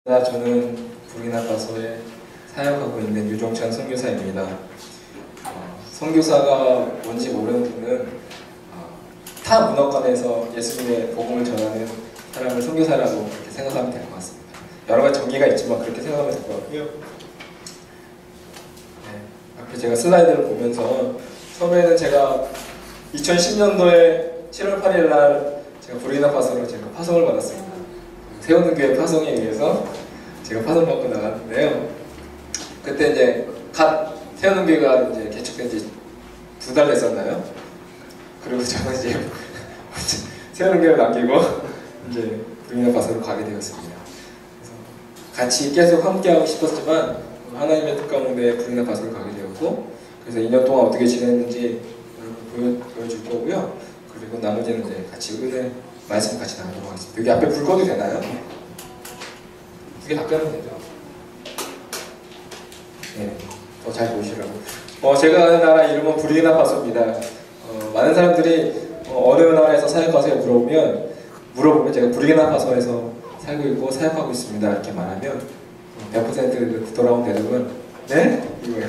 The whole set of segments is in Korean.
저는 부르키나파소에 사역하고 있는 유종찬 선교사입니다. 선교사가 뭔지 모르는 분은 타 문화권에서 예수님의 복음을 전하는 사람을 선교사라고 그렇게 생각하면 될 것 같습니다. 여러 가지 정의가 있지만 그렇게 생각하면 될 것 같고요. 앞에 제가 슬라이드를 보면서 처음에는 제가 2010년도에 7월 8일 날 제가 부르키나파소로 제가 파송을 받았습니다. 세우는 교회 파송에 의해서 제가 파송받고 나갔는데요. 그때 이제 갓 세우는 교회가 이제 개척된 지 2달 됐었나요? 그리고 저는 이제 세우는 교회를 남기고 이제 부르키나파소로 가게 되었습니다. 그래서 같이 계속 함께하고 싶었지만 하나님의 뜻 가운데 부르키나파소를 가게 되었고, 그래서 2년 동안 어떻게 지냈는지 보여줄 거고요. 그리고 나머지는 이제 같이 은혜 말씀 같이 나누도록 하겠습니다. 여기 앞에 불 꺼도 되나요? 두 개 다 끄면 되죠. 네, 더 잘 보이시라고. 제가 아는 나라 이름은 부르키나파소입니다. 많은 사람들이 어느 나라에서 사역하세요 물어보면 제가 부르키나파소에서 살고 있고 사역하고 있습니다 이렇게 말하면 100% 돌아온 대답은 네? 이거예요.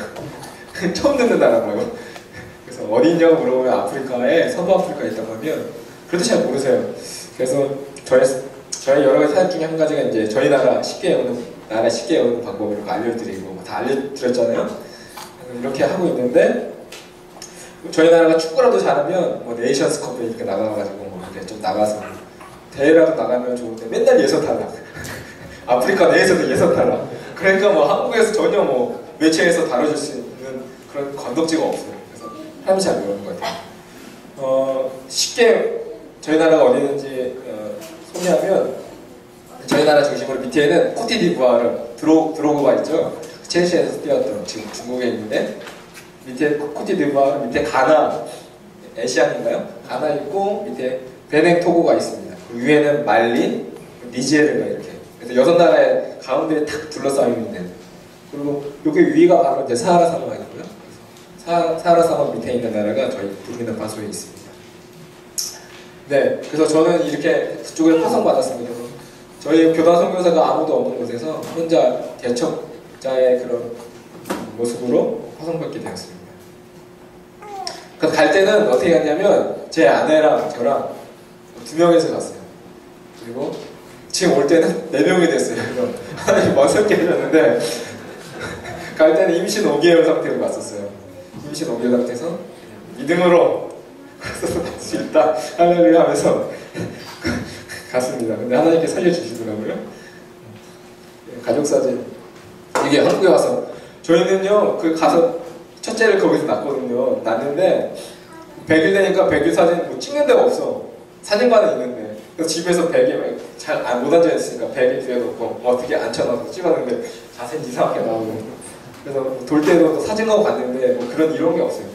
처음 듣는다라고요. 그래서 어디 있냐고 물어보면 아프리카에 서부 아프리카에 있다고 하면 그래도 잘 모르세요. 그래서 저희 여러 가지 사역 중에 한 가지가 이제 저희 나라 쉽게 외우는 방법을 이렇게 알려드리고 다 알려드렸잖아요. 이렇게 하고 있는데 저희 나라가 축구라도 잘하면 네이션스컵에 이렇게 나가가지고 이렇게 좀 나가서 대회라도 나가면 좋은데 맨날 예선 탈락. 아프리카 내에서도 예선 탈락. 그러니까 한국에서 전혀 매체에서 다뤄줄 수 있는 그런 건덕지가 없어요. 그래서 사람이 잘 모르는 것 같아요. 쉽게 저희 나라가 어디 있는지 소개하면 저희 나라 중심으로 밑에는 코티디부아르 드로그가 있죠. 첼시에서 뛰었던 지금 중국에 있는데 밑에 코티디부아르, 밑에 가나 에시안인가요? 가나 있고 밑에 베냉 토고가 있습니다. 그 위에는 말리, 니제르가 이렇게. 그래서 6나라의 가운데에 탁 둘러싸여 있는. 그리고 여기 위가 바로 이제 사하라 사막이고요. 사하라 사막 밑에 있는 나라가 저희 부르키나파소에 있습니다. 네, 그래서 저는 이렇게 그쪽에 파송받았습니다. 저희 교단 선교사가 아무도 없는 곳에서 혼자 개척자의 그런 모습으로 파송받게 되었습니다. 그래서 갈 때는 어떻게 갔냐면 제 아내랑 저랑 2명이서 갔어요. 그리고 지금 올 때는 4명이 됐어요. 하나님 멋있게 해줬는데 갈 때는 임신 5개월 상태로 갔었어요. 임신 5개월 상태에서 믿음으로 그래서 갈 수 있다 할렐루야 하면서 갔습니다. 근데 하나님께 살려주시더라고요. 가족사진 이게 한국에 와서 저희는요 가서 첫째를 거기서 낳거든요. 낳는데 100일 되니까 100일 사진 찍는 데가 없어. 사진관은 있는데 그래서 집에서 베개 잘 못 앉아있으니까 베개 뒤에 놓고 어떻게 앉혀놔서 찍었는데 자세는 이상하게 나오고, 그래서 돌 때도 사진하고 갔는데 그런 이런 게 없어요.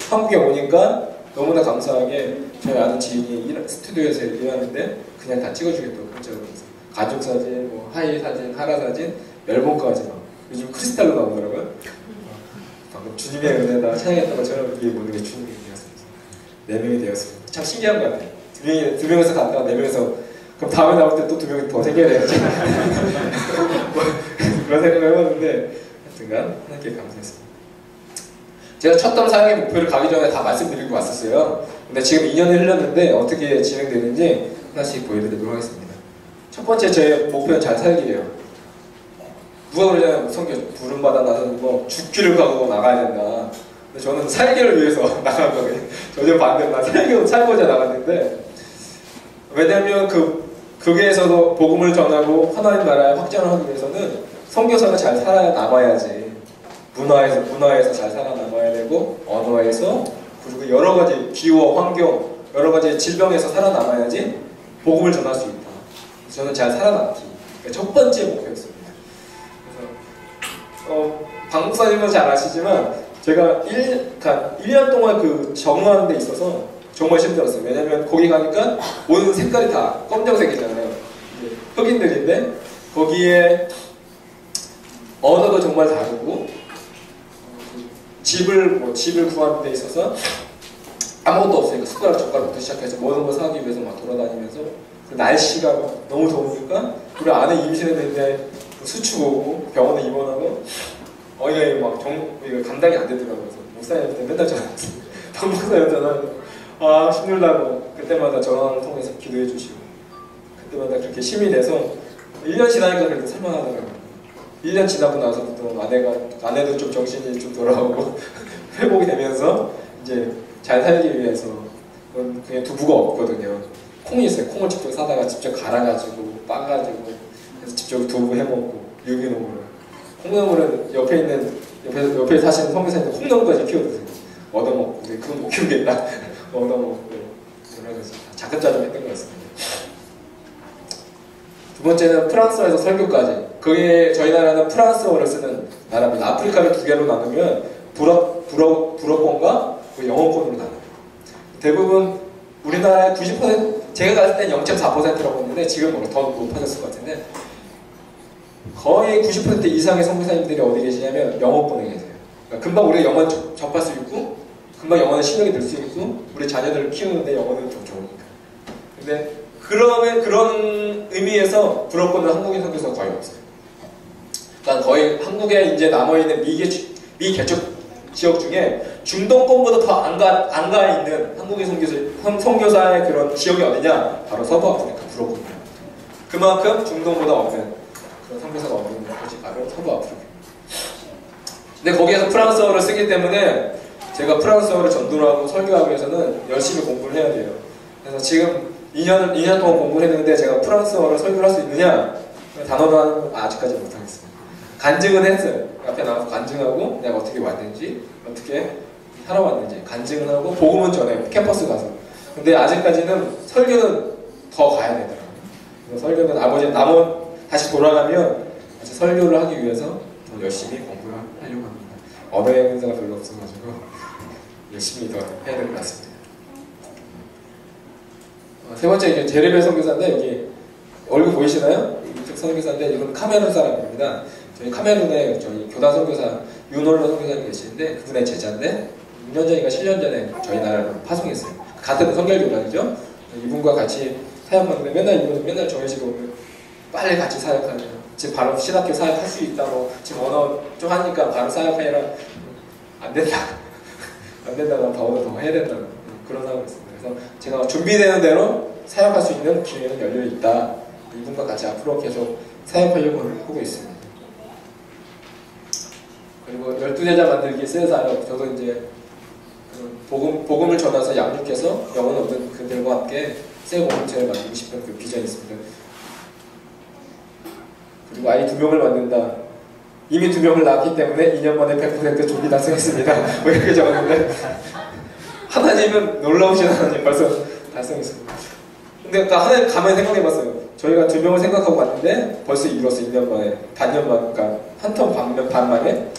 한국에 오니까 너무나 감사하게 저희 아는 지인이 스튜디오에서 일하는데 그냥 다 찍어주겠다고 문자로 해서 가족 사진, 하이 사진, 하라 사진, 앨범까지 요즘 크리스탈로 나오더라고요. 방금 주님의 은혜다 찬양했다가 저는 이게 모든 게 주님의 은혜였습니다. 4명이 되었습니다. 참 신기한 것 같아요. 2명에서 갔다가 4명에서 그럼 다음에 나올 때 또 2명이 더 생겨야 되겠지. 그런 생각을 해봤는데 하여튼간 하나님께 감사했습니다. 제가 첫담 사역의 목표를 가기 전에 다 말씀드리고 왔었어요. 근데 지금 2년이 흘렀는데 어떻게 진행되는지 하나씩 보여드리도록 하겠습니다. 첫 번째 제 목표는 잘 살기예요. 누가 그러잖아요. 성경 부름받아 나서 죽기를 각오하고 나가야 된다. 근데 저는 살기를 위해서 나간 거예요. 전혀 반대로 살고자 나갔는데, 왜냐면 그게에서도 복음을 전하고 하나님 나라에 확장을 하기 위해서는 선교사가 잘 살아남아야지. 문화에서 잘 살아남아야 되고, 언어에서, 그리고 여러 가지 기후, 환경, 여러 가지 질병에서 살아남아야지 복음을 전할 수 있다. 저는 잘 살아남기. 첫 번째 목표였습니다. 그래서 방목사님은 잘 아시지만 제가 1년 동안 정화하는 데 있어서 정말 힘들었어요. 왜냐면 거기 가니까 모든 색깔이 다 검정색이잖아요. 흑인들인데 거기에 언어도 정말 다르고 집을 구하는 데 있어서 아무것도 없으니까 숟가락 젓가락부터 시작해서 모든 걸 사기 위해서 막 돌아다니면서 날씨가 너무 더우니까 우리 아내 임신했는데 수축 오고 병원에 입원하고 이게 막 이거 감당이 안 되더라고요. 그래서 목사님한테 맨날 전화했어요. 박 목사님 전화 힘들다고 그때마다 전화를 통해서 기도해 주시고 그때마다 그렇게 힘이 돼서 1년 지나니까 그래도 살만하더라고요. 1년 지나고 나서부터 아내도 좀 정신이 좀 돌아오고 회복이 되면서 이제 잘 살기 위해서 그냥 두부가 없거든요. 콩이 있어요. 콩을 직접 사다가 직접 갈아가지고 빻아가지고 해서 직접 두부 해먹고 유기농으로. 콩나물은 옆에 사시는 성교사님 콩나물까지 키워드세요. 얻어먹고 그건 못 키우겠다. 얻어먹고 그러면서 자급자족 했던 것 같습니다. 두 번째는 프랑스어에서 설교까지. 그게 저희 나라는 프랑스어를 쓰는 나라입니다. 아프리카를 두 개로 나누면 불어권과 영어권으로 나눠요. 대부분 우리나라의 90% 제가 갔을 땐 0.4%라고 했는데 지금 더 높아졌을 것 같은데 거의 90% 이상의 선교사님들이 어디 계시냐면 영어권에 계세요. 그러니까 금방 우리가 영어 접할 수 있고 금방 영어는 실력이 늘 수 있고 우리 자녀들을 키우는데 영어는 좀 좋으니까. 근데 그런 의미에서 불어권은 한국인 선교사가 거의 없어요. 그러니까 거의 한국에 이제 남아있는 미개척 지역 중에 중동권보다 더 안 가 있는 한국인 선교사의 그런 지역이 어디냐? 바로 서부 아프리카 불어권입니다. 그만큼 중동보다 없는 그런 선교사가 없는 곳이 바로 서부 아프리카. 근데 거기에서 프랑스어를 쓰기 때문에 제가 프랑스어를 전도하고 설교하기 위해서는 열심히 공부를 해야 돼요. 그래서 지금 2년 동안 공부를 했는데 제가 프랑스어를 설교를 할 수 있느냐? 단어는 아직까지 못하겠습니다. 간증은 했어요. 앞에 나와서 간증하고 내가 어떻게 왔는지 어떻게 살아왔는지 간증은 하고 복음은 전해요. 캠퍼스 가서. 근데 아직까지는 설교는 더 가야 되더라고요. 설교는 아버지 다시 돌아가면 다시 설교를 하기 위해서 더 열심히 공부를 하려고 합니다. 언어의 문제가 별로 없어가지고 열심히 더 해야 될 것 같습니다. 세 번째 이제 제레벨 선교사인데 여기 얼굴 보이시나요? 이쪽 선교사인데 이건 카메룬 사람입니다. 저희 카메룬에 저희 교단 선교사 윤홀로 선교사님 계시는데 그분의 제자인데 6년 전인가 7년 전에 저희 나라로 파송했어요. 같은 선결교단이죠. 이분과 같이 사역하는데 맨날 저희 집에 오면 빨리 같이 사역하냐. 지금 바로 신학교 사역할 수 있다고 지금 언어 좀 하니까 바로 사역해라. 안 된다. 안 된다. 난 더 해야 된다. 그런 상황이 있습니다. 그래서 제가 준비되는 대로 사역할 수 있는 기회는 열려 있다. 이분과 같이 앞으로 계속 사역하려고 하고 있습니다. 그리고 12제자 만들기 세사역 저도 이제 복음을 전해서 양육해서 영혼 얻은 그들과 함께 새 공동체를 만들고 싶은 그 비전이 있습니다. 그리고 아이 2명을 만든다. 이미 2명을 낳았기 때문에 2년 만에 100% 조기 달성했습니다. 뭐 이렇게 적었는데 하나님은 놀라우신 하나님 벌써 달성했습니다. 근데 아까 하나님 가만히 생각해봤어요. 저희가 2명을 생각하고 왔는데 벌써 이뤘어요. 2년 만에 반년 만 그러니까 한 텀 반 만에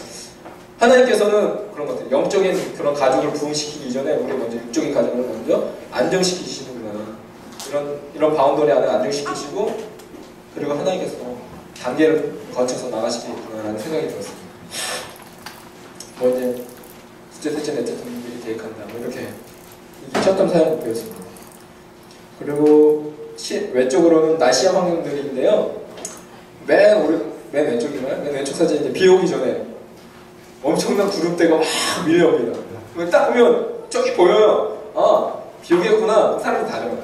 하나님께서는 그런 것 같아요. 영적인 그런 가족을 부흥시키기 이전에 우리 먼저 육적인 가족을 먼저 안정시키시는구나. 이런 바운더리 안에 안정시키시고 그리고 하나님께서 단계를 거쳐서 나가시겠구나라는 생각이 들었습니다. 뭐 이제 둘째, 셋째, 넷째 분들이 계획한다. 뭐 이렇게 이게 첫점 사용 목표였습니다. 그리고 왼쪽으로는 날씨와 환경들인데요. 맨 왼쪽이나요? 맨 왼쪽 사진 이제 비 오기 전에 엄청난 구름대가 막 밀려옵니다. 딱 보면 저기 보여요. 아, 비 오겠구나. 사람이 다 알아요.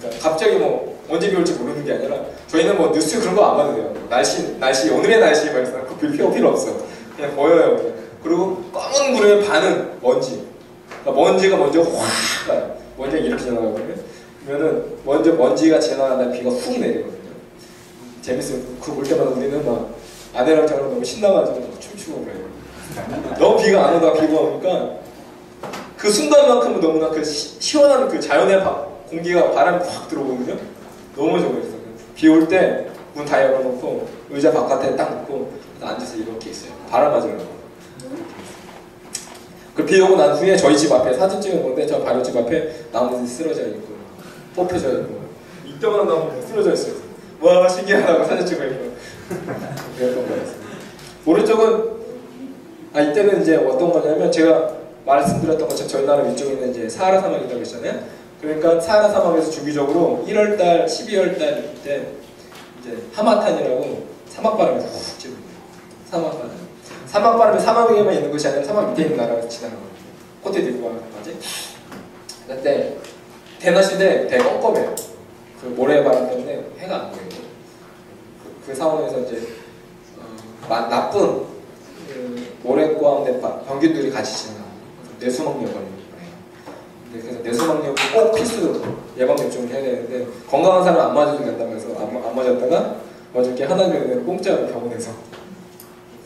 그러니까 갑자기 뭐 언제 비 올지 모르는 게 아니라 저희는 뭐 뉴스 그런 거 안 봐도 돼요. 날씨 오늘의 날씨 말해서 그 필요 없어. 그냥 보여요. 그리고 검은 구름의 반은 먼지. 그러니까 먼지가 먼저 확 가요. 먼지가 이렇게 지나가거든요. 그러면은 먼저 먼지가 지나가다 비가 훅 내리거든요. 재밌어요. 그거 볼 때마다 우리는 막 아내랑 저랑 너무 신나가지고 막 춤추고 그래요. 너무 비가 안 오다 비가 오니까 그 순간만큼은 너무나 그 시원한 그 자연의 공기가 바람이 확 들어오거든요. 너무 좋아요. 비 올 때 문 다 열어놓고 의자 바깥에 딱 놓고 앉아서 이렇게 있어요. 바람 맞으려고. 그 비 오고 난 후에 저희 집 앞에 사진 찍은 건데 저 바로 집 앞에 나무들이 쓰러져 있고 뽑혀져 있고 이때만 나무 쓰러져 있어요. 와 신기하다고 사진 찍고 있고 그랬던 거였습니다. 오른쪽은 이때는 이제 어떤 거냐면 제가 말씀드렸던 것처럼 저희 나라 위쪽에 있는 이제 사하라 사막이라고 했잖아요. 그러니까 사하라 사막에서 주기적으로 1월달, 12월달 때 이제 하마탄이라고 사막바람이 훅 찌르는 거예요. 사막바람. 사막바람이 사막 위에만 있는 것이 아니라 사막 밑에 있는 나라가 지나가는 거예요. 코트디부아르까지. 그때 대낮인데 되게 껌껌해요. 그 모래바람 때문에 해가 안 보이고 그 상황에서 이제 나쁜 모래과학대 병균들이 같이 지나가요. 뇌수막염 걸리는 거예요. 그래서 뇌수막염 꼭 필수로 예방접종을 해야 되는데 건강한 사람 안 맞아도 된다고 해서 안 맞았다가 어저께 하나님의 은혜로 공짜로 병원에서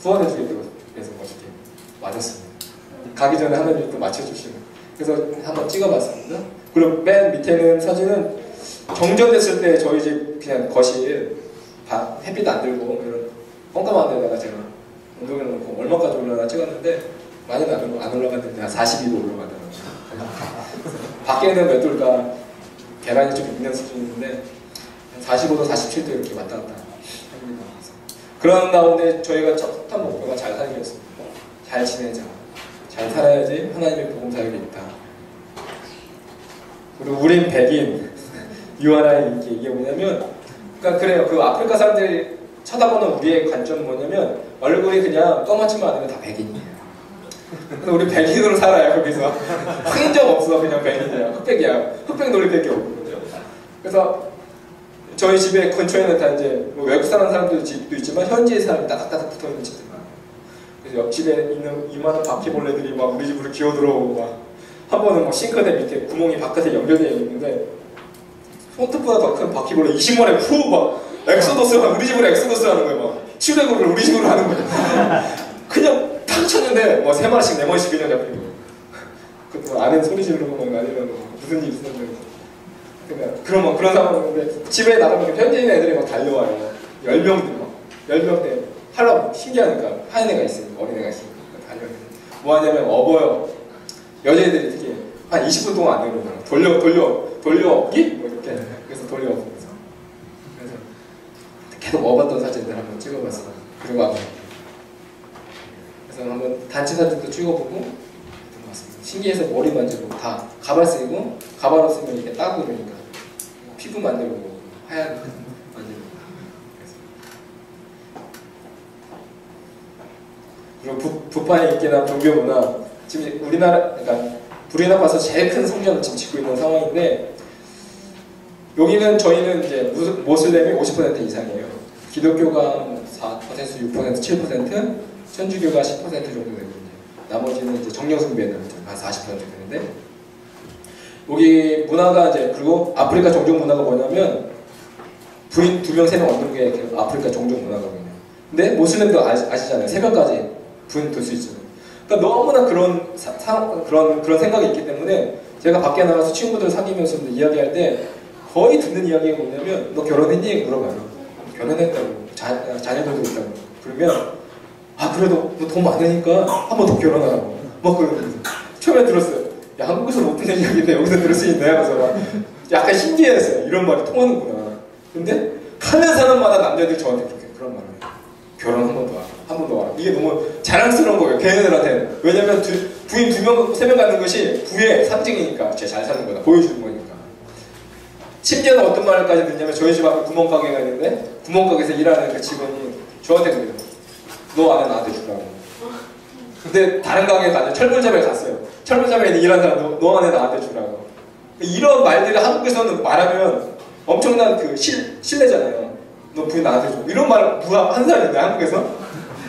후원해주겠다고 해서 어저께 맞았습니다. 가기 전에 하나님이 또 맞춰주시고 그래서 한번 찍어봤습니다. 그리고 맨 밑에는 사진은 정전됐을 때 저희 집 그냥 거실 햇빛 안 들고 이런 깜깜한 데다가 제가 운동해 놓고 얼마까지 올라가 찍었는데 많이는 안 올라갔는데 한 42도 올라가더라고요. 밖에는 몇 도일까 계란이 좀 있는 수준인데 45도, 47도 이렇게 왔다 갔다 합니다. 그런 가운데 저희가 첫 목표가 잘 살기였습니다. 잘 지내자. 잘 살아야지 하나님의 복음 사역이 있다. 그리고 우린 백인, 유아라의 인기 이게 뭐냐면 그러니까 그래요. 그 아프리카 사람들이 쳐다보는 우리의 관점은 뭐냐면 얼굴이 그냥 검은치만 아니면 다 백인이에요. 근데 우리 백인으로 살아요. 거기서 흑인적 없어. 그냥 백인이야. 흑백이야. 흑백 놀이밖에 없거든요. 그래서 저희 집에 근처에는 다 이제 뭐 외국 사는 사람들 집도 있지만 현지의 사람이 따닥따닥 붙어있는 집들 많아요. 그래서 옆집에 있는 이만한 바퀴벌레들이 막 우리 집으로 기어 들어오고 막 한 번은 뭐 싱크대 밑에 구멍이 바깥에 연결되어 있는데 손톱보다 더 큰 바퀴벌레 20마리 후 막 엑소더스가 우리 집으로 엑소더스 하는 거예요. 막 치유대구를 우리 집으로 하는 거예요. 그냥 탁 쳤는데 뭐 3마리씩 4마리씩 그냥 잡히고 그것도 안에는 소리 지르고 막 아니면 무슨 일 있었는데 그러니까 그런 상황인데 집에 나가면 현지인 애들이 막 달려와요. 10명대 하려고 신기하니까 하는 애가 있으니까 어린 애가 있으니까 달려와요. 뭐 하냐면 업어요. 여자애들이 특히 한 20분 동안 안 내려오잖아. 돌려기? 뭐 이렇게 그래서 돌려오면서 그래서 계속 업었던 사진들 한번 찍어봤어요. 그리고 한번 그래서 한번 단체 사진도 찍어보고 신기해서 머리 만지고 다 가발 쓰고 가발로 쓰면 이렇게 따고 그러니까 피부 만들고 하얀 만들고 그리고 북한의 인기나 종교 문화 지금 우리나라 그러니까 부르키나파소 제일 큰 성전을 지금 짓고 있는 상황인데 여기는 저희는 이제 모슬렘이 50% 이상이에요. 기독교가 4%, 6%, 7%, 천주교가 10% 정도 되거든요. 나머지는 이제 정령숭배는 한 40% 되는데 여기 문화가 이제 그리고 아프리카 종족 문화가 뭐냐면 부인 2명, 3명 얻는 게 아프리카 종족 문화거든요. 근데 모슬렘도 아시잖아요. 3명까지 부인 둘 수 있잖아요. 그러니까 너무나 그런 생각이 있기 때문에 제가 밖에 나가서 친구들 사귀면서 이야기할 때 거의 듣는 이야기가 뭐냐면 너 결혼했니? 물어봐요. 결혼했다고. 자녀들도 있다고. 그러면 아 그래도 너 돈 많으니까 한 번 더 결혼하라고 막 그러면서 처음에 들었어요. 야 한국에서 못 듣는 이야기인데 여기서 들을 수 있네 하면서 막 약간 신기했어요. 이런 말이 통하는구나. 근데 하는 사람마다 남자들이 저한테 그런 말을 해요. 결혼 한 번 더 하라. 한 번 더 하라. 이게 너무 자랑스러운 거예요. 걔네들한테는. 왜냐면 부인 2명, 3명 갖는 것이 부의 상징이니까 쟤 잘 사는 거다. 보여주는 거니까. 심지어는 어떤 말까지 듣냐면 저희 집 앞에 구멍가게가 있는데 구멍가게에서 일하는 그 직원이 저한테 그래요. 너 안에 나한테 주라고. 근데 다른 가게에 가서 철물점에 갔어요. 철물점에 일하는 사람 너 안에 나한테 주라고. 이런 말들을 한국에서는 말하면 엄청난 그 신뢰잖아요. 너 부인 나한테 줘. 이런 말 누가 한 사람인데 한국에서?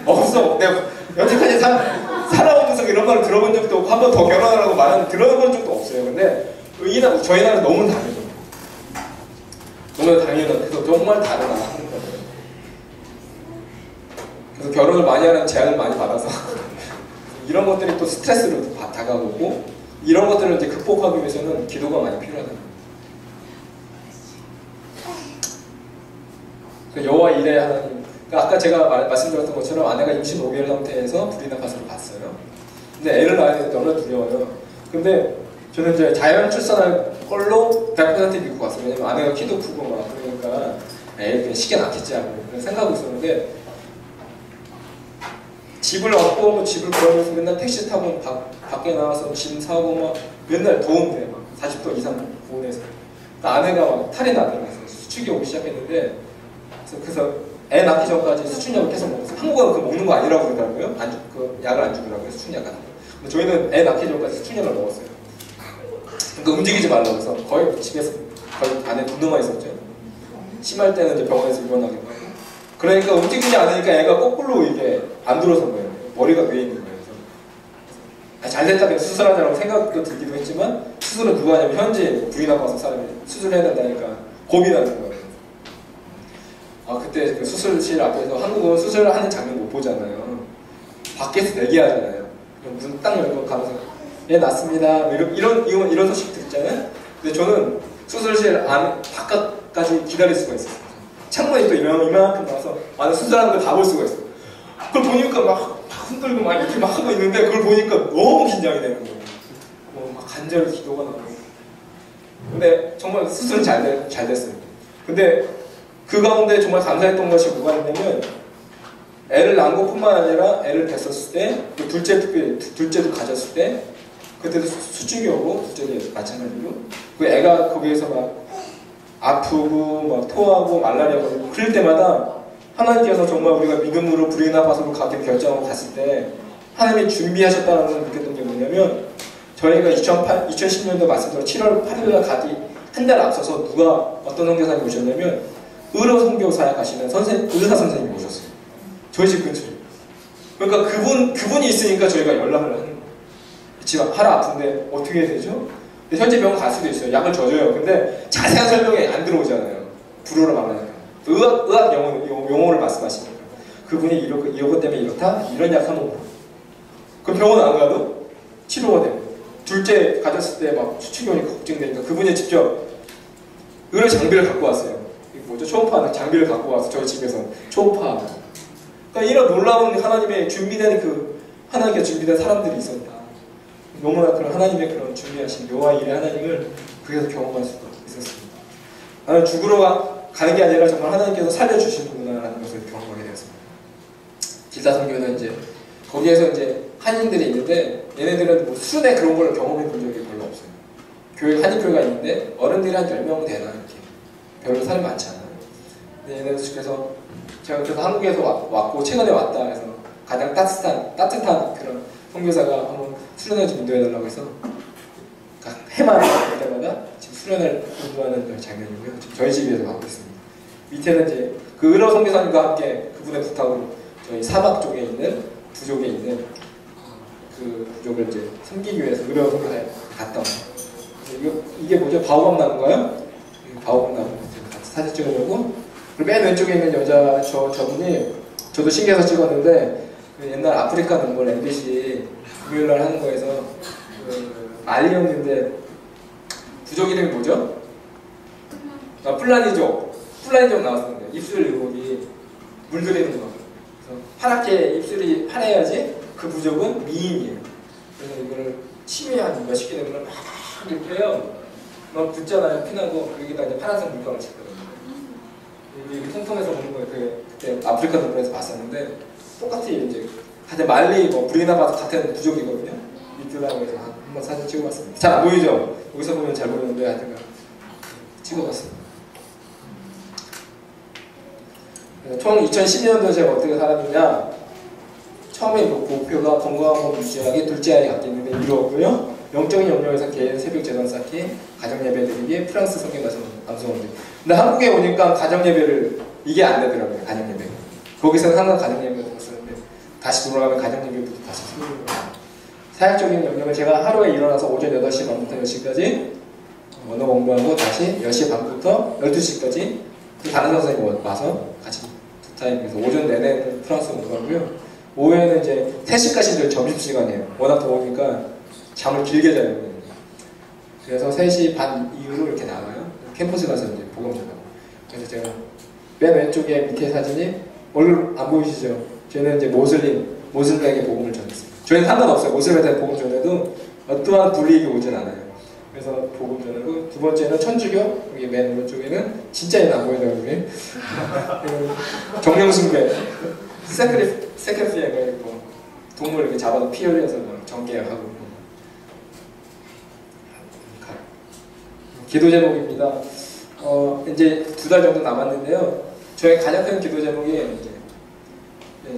없어. 내가 여태까지 살아오면서 이런 말을 들어본 적도 없고 한 번 더 결혼하라고 들어본 적도 없어요. 근데 저희 나라는 너무 다르죠. 너무 당연한. 그래서 정말 다르다 하는 거예요. 그래서 결혼을 많이 하는 제안을 많이 받아서 이런 것들이 또 스트레스로 다가오고 이런 것들을 이제 극복하기 위해서는 기도가 많이 필요하다. 여호와 이레 하나님. 그러니까 아까 제가 말씀드렸던 것처럼 아내가 임신 5개월 상태에서 부르키나파소를 갔어요. 근데 애를 낳아야 되는데 너무 두려워요. 근데 저는 이제 자연 출산할 걸로 100% 믿고 갔어요. 왜냐면 아내가 키도 크고 막 그러니까 에이 그냥 시계 낳겠지 하고 생각하고 있었는데 집을 얻고 뭐 집을 구하면서 맨날 택시 타고 밖에 나와서 짐 사고 막 맨날 더운데 막 40도 이상 고온에서 아내가 막 탈이 나더라고요. 수축이 오기 시작했는데 그래서 애 낳기 전까지 수춘약을 계속 먹었어요. 한국은 그거 먹는 거 아니라고 그러더라고요. 그 약을 안 주더라고요. 수춘약 같은 거. 근데 저희는 애 낳기 전까지 수춘약을 먹었어요. 그러니까 움직이지 말라고 해서 거의 집에서 거의 안에 둔두만 있었죠. 심할 때는 이제 병원에서 입원하기도 하고. 그러니까 움직이지 않으니까 애가 거꾸로 이게 안 들어선 거예요. 머리가 위에 있는 거예요. 그래서 잘 됐다, 수술하자라고 생각도 들기도 했지만 수술은 누가 하냐면 현재 부인 아파서 사람이 수술해야 된다니까 겁이 나는 거예요. 그때 그 수술실 앞에서 한국은 수술을 하는 장면 못 보잖아요. 밖에서 대기하잖아요. 문 딱 열고 가면서 예 났습니다. 이런 소식 듣잖아요. 근데 저는 수술실 안 바깥까지 기다릴 수가 있어요. 창문에 또 이만큼 나와서 나는 수술하는 걸 다 볼 수가 있어요. 그걸 보니까 막 흔들고 막 이렇게 막 하고 있는데 그걸 보니까 너무 긴장이 되는 거예요. 막 간절히 기도가 나고. 근데 정말 수술은 잘 됐어요. 근데 그 가운데 정말 감사했던 것이 뭐가 있냐면 애를 낳은 것뿐만 아니라 애를 뱄었을 때 또 둘째도 가졌을 때 그때도 수축이 오고 둘째도 마찬가지로 그 애가 거기에서 막 아프고 막 토하고 말라리아 걸리고 그럴 때마다 하나님께서 정말 우리가 믿음으로 부르기나 파서로 가기로 결정하고 갔을 때 하나님이 준비하셨다는 걸 느꼈던 게 뭐냐면 저희가 2010년도 말씀대로 7월 8일날 가기 한 달 앞서서 누가 어떤 선교사님이 오셨냐면 의료 선교사에 가시는 의사 선생님이 오셨어요. 저희 집 근처에. 그러니까 그분이 있으니까 저희가 연락을 하는 거예요. 지금 하나 아픈데 어떻게 해야 되죠? 현재 병원 갈 수도 있어요. 약을 줘줘요. 근데 자세한 설명이 안 들어오잖아요. 불어로 말하니까. 의학 용어를 말씀하시니까. 그분이 이것 때문에 이렇다? 이런 약 하면 그럼 병원 안 가도 치료가 돼요. 둘째 가졌을 때 막 수축이 오니까 걱정되니까 그분이 직접 의료 장비를 갖고 왔어요. 이게 뭐죠? 초음파 장비를 갖고 와서 저희 집에서 초음파. 그러니까 이런 놀라운 하나님의 하나님께 준비된 사람들이 있었다. 너무나 그런 하나님의 그런 준비하신 묘와 일의 하나님을 그래서 경험할 수가 있었습니다. 나는 죽으러 가는 게 아니라 정말 하나님께서 살려주시는구나라는 것을 경험하게 되었습니다. 길사선교는 이제 거기에서 이제 한인들이 있는데 얘네들은 뭐 수련회 그런 걸 경험해 본 적이 별로 없어요. 한인교회가 있는데 어른들이 한 10명 되나 이렇게 별로 사람이 많지 않아요. 근데 얘네들 그래서 제가 그래서 한국에서 왔고 최근에 왔다 해서 가장 따뜻한 그런 선교사가 한번 수련회 좀 인도해달라고 해서 해마다 올 때마다 지금 수련회를 인도하는 장면이고요. 지금 저희 집에서 가고 있습니다. 밑에는 이제 그 의료 선교사님과 함께 그분의 부탁으로 저희 사막 쪽에 있는 부족에 있는 그 부족을 이제 섬기기 위해서 의료 선교사에 갔다 옵니다. 이게 뭐죠? 바오밤 나무인가요? 바오밤 나무 같이 사진 찍으려고. 그리고 맨 왼쪽에 있는 여자 저분이 저도 신기해서 찍었는데 그 옛날 아프리카 농걸 MBC 금요일날 하는 거에서 알리 형인데 부족 이름이 뭐죠? 플라니족 나왔었는데 입술 의혹이 물들이는 거. 그래서 파랗게 입술이 파래야지 그 부족은 미인이에요. 그래서 이거를 침에 한 몇십 개 되면 막 이렇게 해요. 막 붓잖아요. 피나고 여기다 이제 파란색 물감을 칠거든요. 이게 통통해서 보는 거예요. 그때 아프리카 농걸에서 봤었는데 똑같이 이제 같은 말리 부르키나파소 같은 부족이거든요. 밑으라고 해서 한번 사진 찍어봤습니다. 잘 안 보이죠? 여기서 보면 잘 보이는데 하여튼 찍어봤습니다. 총 2010년도 제가 어떻게 살았느냐. 처음에 목표가 건강한 몸 유지하기, 둘째 아이 갖기 있는데 이루었고요. 영적인 영역에서 개인 새벽 재단 쌓기, 가정 예배 드리기, 프랑스 성경 감성원들. 근데 한국에 오니까 가정 예배를 이게 안 되더라고요. 가정 예배. 거기서는 항상 가정 예배가 들었었는데 다시 돌아가면 가정 예배부터 다시 생기는 거예요. 사역적인 영역은 제가 하루에 일어나서 오전 8시 반부터 10시까지 언어 공부하고 다시 10시 반부터 12시까지 다른 선생님이 와서 같이 두 타임에서 오전 내내 프랑스 공부하고요. 오후에는 이제 3시까지 점심시간이에요. 워낙 더우니까 잠을 길게 자야 됩니다. 그래서 3시 반 이후로 이렇게 나와요. 캠퍼스 가서 이제 복음 전하고. 그래서 제가 맨 왼쪽에 밑에 사진이 얼굴 안 보이시죠? 저는 이제 모슬림에게 복음을 전했습니다. 저희는 상관없어요. 모슬림한테 복음 전해도 어떠한 불이익이 오진 않아요. 그래서 복음 전하고 두 번째는 천주교, 여기 맨 오른쪽에는 진짜 얘는 안 보이네요. 여기 정령숭배, 세크리피에가 있고 동물 이렇게 잡아서 피 흘려서 정계하고. 기도 제목입니다. 이제 2달 정도 남았는데요. 저의 가장 큰 기도 제목이 이제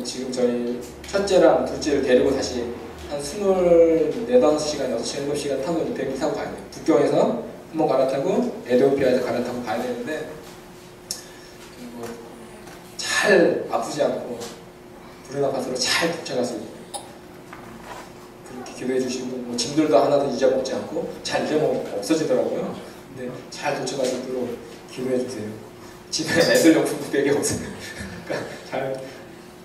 지금 저희 첫째랑 둘째를 데리고 다시 한 24~25시간, 6시간, 7시간 타고 비행기 타고 가야 돼요. 북경에서 한번 갈아타고 에티오피아에서 갈아타고 가야 되는데 잘 아프지 않고 부르나파소로 잘 도착할 수 있고 그렇게 기도해 주시고 뭐 짐들도 하나도 잊어먹지 않고 잘 잊어먹 없어지더라고요. 근데 잘 도착할 수 있도록 기도해 주세요. 집에 애들 용품 백이 없어요. 그러니까 잘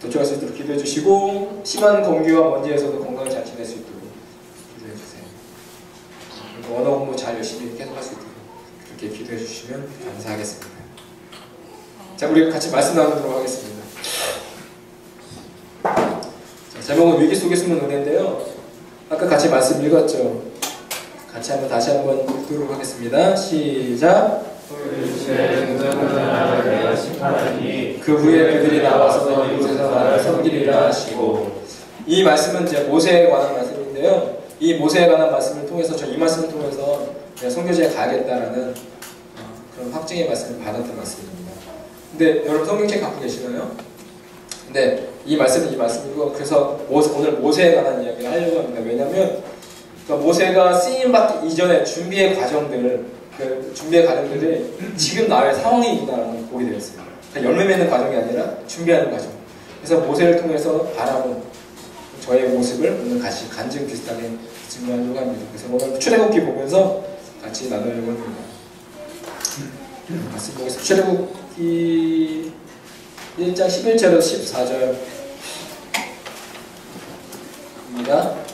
도착할 수 있도록 기도해 주시고 심한 공기와 먼지에서도 건강을 잘 지낼 수 있도록 기도해 주세요. 언어 공부 잘 열심히 계속할 수 있도록 그렇게 기도해 주시면 감사하겠습니다. 자, 우리 같이 말씀 나누도록 하겠습니다. 자, 제목은 위기 속에 숨은 은혜인데요. 아까 같이 말씀 읽었죠? 같이 다시 한번 읽도록 하겠습니다. 시작! 그 후에 그들이 나와서 이곳에서 나를 섬기리라 하시고. 이 말씀은 이제 모세에 관한 말씀인데요. 이 모세에 관한 말씀을 통해서 이 말씀을 통해서 내가 선교지에 가야겠다라는 그런 확증의 말씀을 받았던 말씀입니다. 근데 여러분 성경책 갖고 계시나요? 근데 이 말씀은 이 말씀이고 그래서 오늘 모세에 관한 이야기를 하려고 합니다. 왜냐하면 그러니까 모세가 쓰임받기 이전에 준비의 과정들이 지금 나의 상황이구나라는 걸 보게 되었어요. 그러니까 열매 맺는 과정이 아니라 준비하는 과정. 그래서 모세를 통해서 바라본 저의 모습을 오늘 같이 간증 비슷하게 증거하려고 합니다. 그래서 오늘 출애굽기 보면서 같이 나누려고 합니다. 말씀 보겠습니다. 출애굽기 1장 11절에서 14절입니다.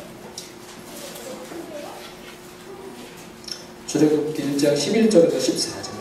출애굽기 1장 11절에서 14절.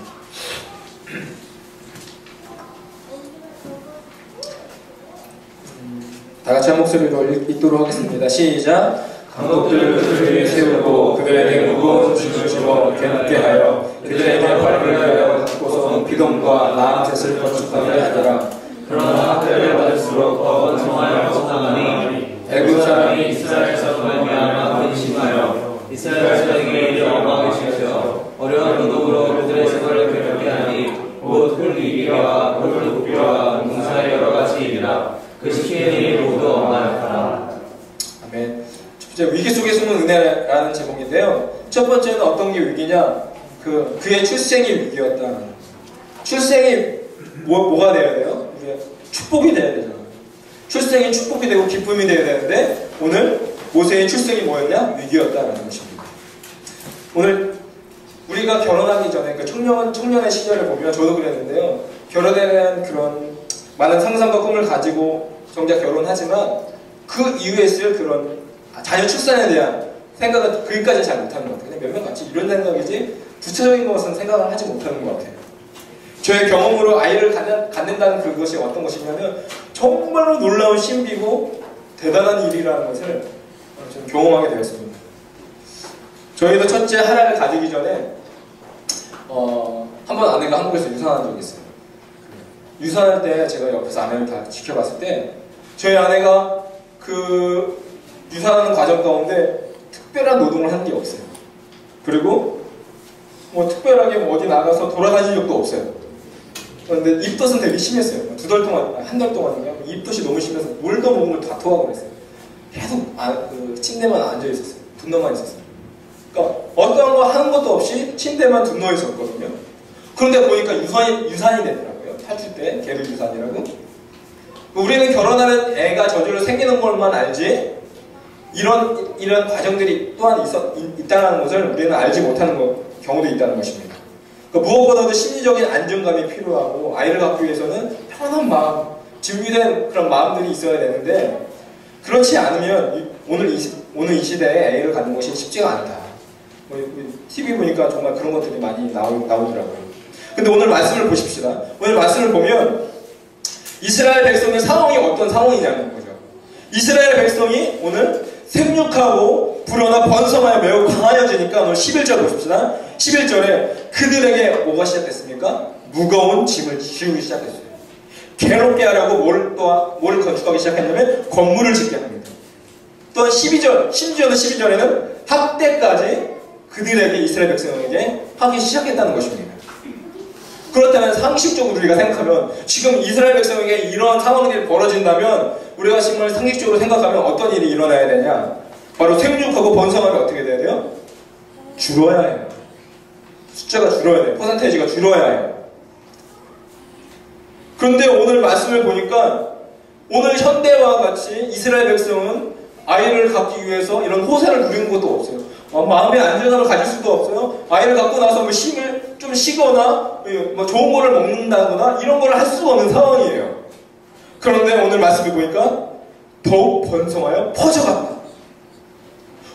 다같이 한 목소리로 읽도록 하겠습니다. 시작! 강독들을 그들 위에 세우고 그들에게 무거운 짐을 주어 괴롭게 하여 그들에게 활을 하여 갖고서 비동과 나암셋을 건축하게 하더라. 그러나 학대를 받을수록 더 번성하여 성장하니 애굽 사람이 이스라엘에서 말미암아 근심하여 이스라엘 자손에게 영광을 시켜 어려운 노동으로 그들의 생활을 괴롭게 하니 곧 흙이비와 흙부비와 농사의 여러 가지 일이라. 그 시키는 일이 모두 엄하였더라. 아멘. 첫 번째, 위기 속에 숨은 은혜라는 제목인데요. 첫 번째는 어떤 게 위기냐? 그의 출생이 위기였다. 출생이 뭐가 되어야 돼요? 우리가 축복이 돼야 되잖아요. 출생이 축복이 되고 기쁨이 되어야 되는데 오늘 모세의 출생이 뭐였냐? 위기였다라는 것입니다. 오늘 우리가 결혼하기 전에 그 청년의 시절을 보면 저도 그랬는데요. 결혼에 대한 그런 많은 상상과 꿈을 가지고 정작 결혼하지만 그 이후에 있을 그런 자녀 출산에 대한 생각은 거기까지 잘 못하는 것 같아요. 그냥 몇 명 같이 이런 생각이지 구체적인 것은 생각을 하지 못하는 것 같아요. 저의 경험으로 아이를 갖는다는 그것이 어떤 것이냐면 정말로 놀라운 신비고 대단한 일이라는 것을 저는 경험하게 되었습니다. 저희도 첫째 하나를 가지기 전에 한 번 아내가 한국에서 유산한 적이 있어요. 유산할 때 제가 옆에서 아내를 다 지켜봤을 때 저희 아내가 그 유산하는 과정 가운데 특별한 노동을 한 게 없어요. 그리고 뭐 특별하게 뭐 어디 나가서 돌아다닌 적도 없어요. 그런데 입덧은 되게 심했어요. 한 달 동안인가 입덧이 너무 심해서 물도 먹으면 다 토하고 그랬어요. 계속 그 침대만 앉아 있었어요. 분노만 있었어요. 그러니까 어떤 거 하는 것도 없이 침대만 둔너 있었거든요. 그런데 보니까 유산이 되더라고요. 탈출 때 개를 유산이라고. 우리는 결혼하는 애가 저절로 생기는 것만 알지 이런 과정들이 또한 있다는 것을 우리는 알지 못하는 경우도 있다는 것입니다. 그러니까 무엇보다도 심리적인 안정감이 필요하고 아이를 갖기 위해서는 편안한 마음, 준비된 그런 마음들이 있어야 되는데 그렇지 않으면 오늘 이 시대에 애를 갖는 것이 쉽지가 않다. TV 보니까 정말 그런 것들이 많이 나오더라고요. 근데 오늘 말씀을 보십시다. 오늘 말씀을 보면 이스라엘 백성의 상황이 어떤 상황이냐는 거죠. 이스라엘 백성이 오늘 생육하고 불어나 번성하여 매우 강하여지니까 오늘 11절 보십시다. 11절에 그들에게 뭐가 시작됐습니까? 무거운 짐을 지우기 시작했어요. 괴롭게 하려고 뭘 건축하기 시작했냐면 건물을 짓게 합니다. 또한 12절, 심지어는 12절에는 학대까지 그들에게 이스라엘 백성에게 하기 시작했다는 것입니다. 그렇다면 상식적으로 우리가 생각하면 지금 이스라엘 백성에게 이러한 상황들이 벌어진다면 우리가 정말 상식적으로 생각하면 어떤 일이 일어나야 되냐? 바로 생육하고 번성하면 어떻게 돼야 돼요? 줄어야 해요. 숫자가 줄어야 돼요. 퍼센테이지가 줄어야 해요. 그런데 오늘 말씀을 보니까 오늘 현대와 같이 이스라엘 백성은 아이를 갖기 위해서 이런 호세를 누리는 것도 없어요. 마음의 안정감을 가질 수도 없어요. 아이를 갖고 나서 뭐 힘을 좀 쉬거나 뭐 좋은 거를 먹는다거나 이런 걸 할 수가 없는 상황이에요. 그런데 오늘 말씀을 보니까 더욱 번성하여 퍼져간다.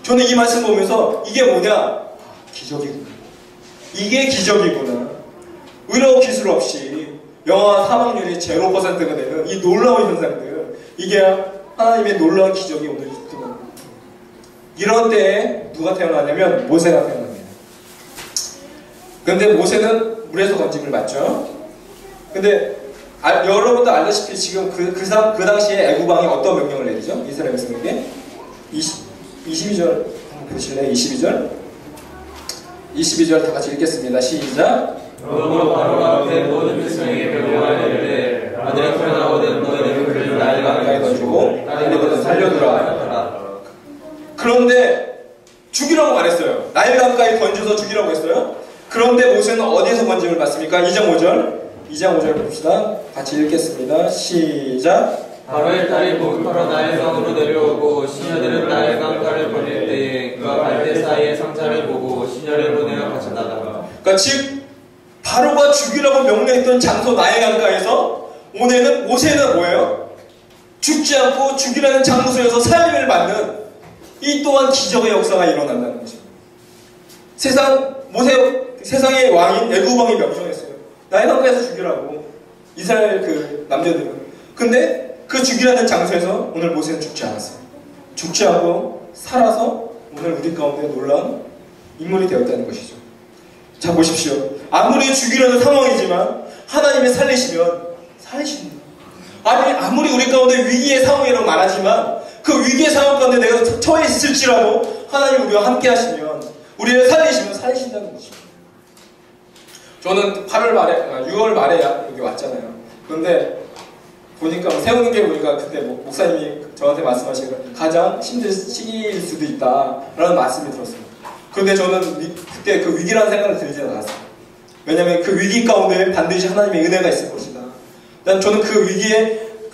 저는 이 말씀 보면서 이게 뭐냐? 기적이구나. 이게 기적이구나. 의료 기술 없이 영아 사망률이 0%가 되는 이 놀라운 현상들, 이게 하나님의 놀라운 기적이 오늘 있구나. 이런 때에 누가 태어나냐면 모세가 태어납니다. 그런데 모세는 물에서 건짐을 받죠. 근데 여러분도 알다시피 지금 그 당시에 애굽왕이 어떤 명령을 내리죠? 이스라엘 백성에게 22절 한번 보실래요? 22절 다 같이 읽겠습니다. 시작. 그러므로 바로가 앞에 모든 백성에게 명령하되 아들이 태어나거든 너희는 그를 나일 강가에 던지고 딸이거든 살려두라. 그런데 죽이라고 말했어요. 나일 강가에 던져서 죽이라고 했어요. 그런데 모세는 어디에서 건짐을 받습니까? 2장 5절 봅시다. 같이 읽겠습니다. 시작. 바로의 딸이 목표로 나일 강으로 내려오고 시녀들은 나일 강가를 버릴 때에 그가 갈대 사이의 상자를 보고 시녀를 보내어 가져다가. 그러니까 즉 바로가 죽이라고 명령했던 장소 나일 강가에서 오늘은 모세는 뭐예요? 죽지 않고 죽이라는 장소에서 살림을 받는 이 또한 기적의 역사가 일어난다는 것입니다. 세상의 왕인 애굽 왕이 명령했어요. 나일 강가에서 죽이라고 이스라엘 그 남자들은. 근데 그 죽이라는 장소에서 오늘 모세는 죽지 않았어요. 죽지 않고 살아서 오늘 우리 가운데 놀라운 인물이 되었다는 것이죠. 자 보십시오. 아무리 죽이라는 상황이지만 하나님이 살리시면 살리십니다. 아무리 우리 가운데 위기의 상황이라고 말하지만 그 위기의 상황 가운데 내가 처해 있을지라도 하나님 우리와 함께 하시면 우리를 살리시면 살리신다는 것입니다. 저는 6월 말에 여기 왔잖아요. 그런데 보니까 세우는 게 보니까 그때 목사님이 저한테 말씀하신 거 가장 힘든 시기일 수도 있다라는 말씀이 들었어요. 그런데 저는 그때 그 위기라는 생각을 들지 않았어요. 왜냐하면 그 위기 가운데 반드시 하나님의 은혜가 있을 것이다. 저는 그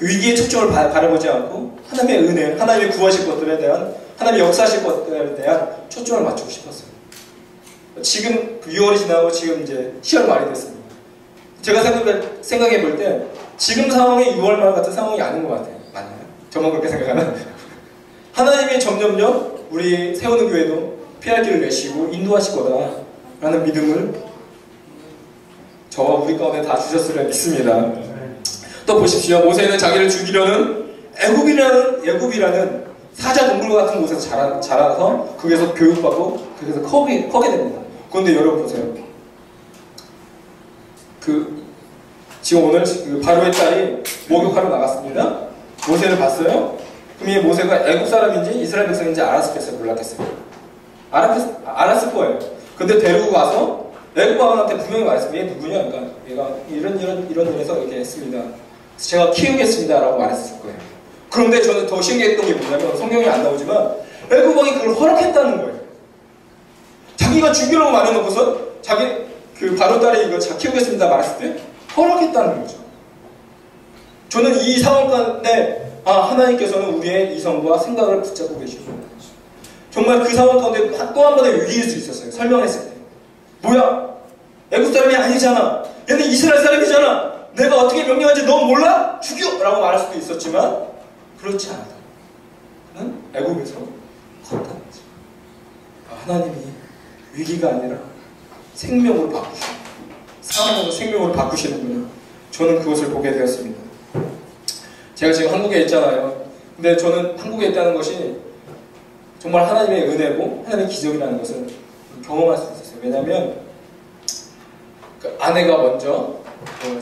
위기의 초점을 바라보지 않고 하나님의 은혜, 하나님이 구하실 것들에 대한, 하나님이 역사하실 것들에 대한 초점을 맞추고 싶었어요. 지금 6월이 지나고 지금 이제 10월 말이 됐습니다. 제가 생각해 볼 때 지금 상황이 6월 말 같은 상황이 아닌 것 같아요. 맞나요? 저만 그렇게 생각하나? 하나님이 점점점 우리 세우는 교회도 피할 길을 내시고 인도하실 거다라는 믿음을 저와 우리 가운데 다 주셨으리라 믿습니다. 또 보십시오. 모세는 자기를 죽이려는 애굽이라는 사자 동물과 같은 곳에서 자라서 거기서 교육받고 거기서 커게 됩니다. 그런데 여러분 보세요. 지금 오늘 바로의 딸이 목욕하러 나갔습니다. 모세를 봤어요. 그럼 이 모세가 애굽 사람인지 이스라엘 백성인지 알았겠어요? 몰랐겠어요? 알았을 거예요. 근데 데리고 와서 애굽 왕한테 분명히 말했어요. 얘 누구냐? 그러니까 얘가 이런 일에서 이렇게 했습니다. 제가 키우겠습니다 라고 말했을 거예요. 그런데 저는 더 신기했던 게 뭐냐면 성경에 안 나오지만 애굽 왕이 그걸 허락했다는 거예요. 자기가 죽이라고 말해놓고서 바로 딸이 이거 키우겠습니다 말했을 때 허락했다는 거죠. 저는 이 상황 가운데 하나님께서는 우리의 이성과 생각을 붙잡고 계시고 정말 그 상황 가운데 또 한 번의 위기일 수 있었어요. 설명했을 때 뭐야? 애굽 사람이 아니잖아. 얘는 이스라엘 사람이잖아. 내가 어떻게 명령하는지 넌 몰라? 죽여! 라고 말할 수도 있었지만 그렇지 않다. 그는 애굽에서 컸다는 거죠. 하나님이 위기가 아니라 생명으로 바꾸시는, 사망에서 생명으로 바꾸시는군요. 저는 그것을 보게 되었습니다. 제가 지금 한국에 있잖아요. 근데 저는 한국에 있다는 것이 정말 하나님의 은혜고 하나님의 기적이라는 것을 경험할 수 있었어요. 왜냐하면 그 아내가 먼저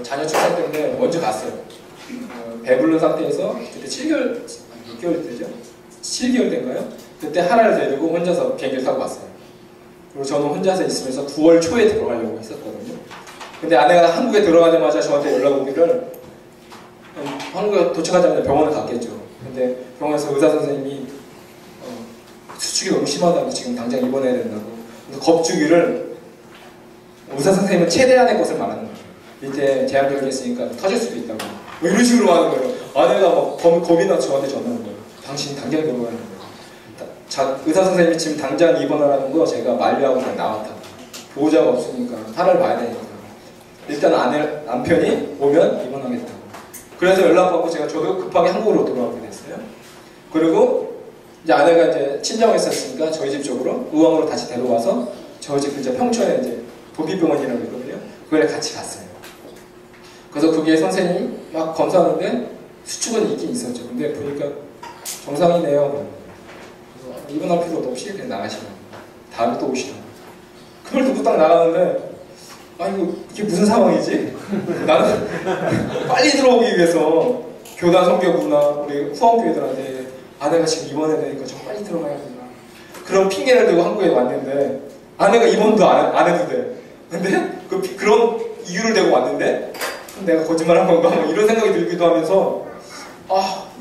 자녀 출산 때문에 먼저 갔어요. 배부른 상태에서 그때 7개월, 몇 개월 되죠? 7개월 된가요? 그때 하나를 데리고 혼자서 비행기를 타고 왔어요. 그리고 저는 혼자서 있으면서 9월 초에 들어가려고 했었거든요. 근데 아내가 한국에 들어가자마자 저한테 연락 오기를 한국에 도착하자마자 병원을 갔겠죠. 근데 병원에서 의사 선생님이 수축이 너무 심하다고 지금 당장 입원해야 된다고. 그래서 겁주기를 의사 선생님은 최대한의 것을 말하는 거예요. 이때 제한되어 있으니까 터질 수도 있다고. 뭐 이런 식으로 하는 거예요. 아내가 막 겁이 나서 저한테 전화하는 거예요. 당신이 당장 들어가야 하는 거예요. 의사 선생님이 지금 당장 입원하라는 거 제가 만류하고 그냥 나왔다. 보호자가 없으니까 하나를 봐야 되니까. 일단 남편이 오면 입원하겠다고. 그래서 연락받고 저도 급하게 한국으로 돌아오게 됐어요. 그리고 이제 아내가 이제 친정했었으니까 저희 집 쪽으로 의왕으로 다시 데려와서 저희 집 근처 평촌에 이제 도피병원이라고 있거든요. 그걸 같이 갔어요. 그래서 거기에 선생님이 막 검사하는데 수축은 있긴 있었죠. 근데 보니까 정상이네요. 입원할 필요도 없이 그냥 나가시라고. 다음에 또 오시라고. 그걸 듣고 딱 나가는데 이거 이게 무슨 상황이지? 나는 빨리 들어오기 위해서 교단 성교부나 우리 후원교회들한테 아내가 지금 입원해야 되니까 좀 빨리 들어가야 된다. 그런 핑계를 대고 한국에 왔는데 아내가 입원도 안 해도 돼. 근데 그런 이유를 대고 왔는데 내가 거짓말한 건가? 뭐 이런 생각이 들기도 하면서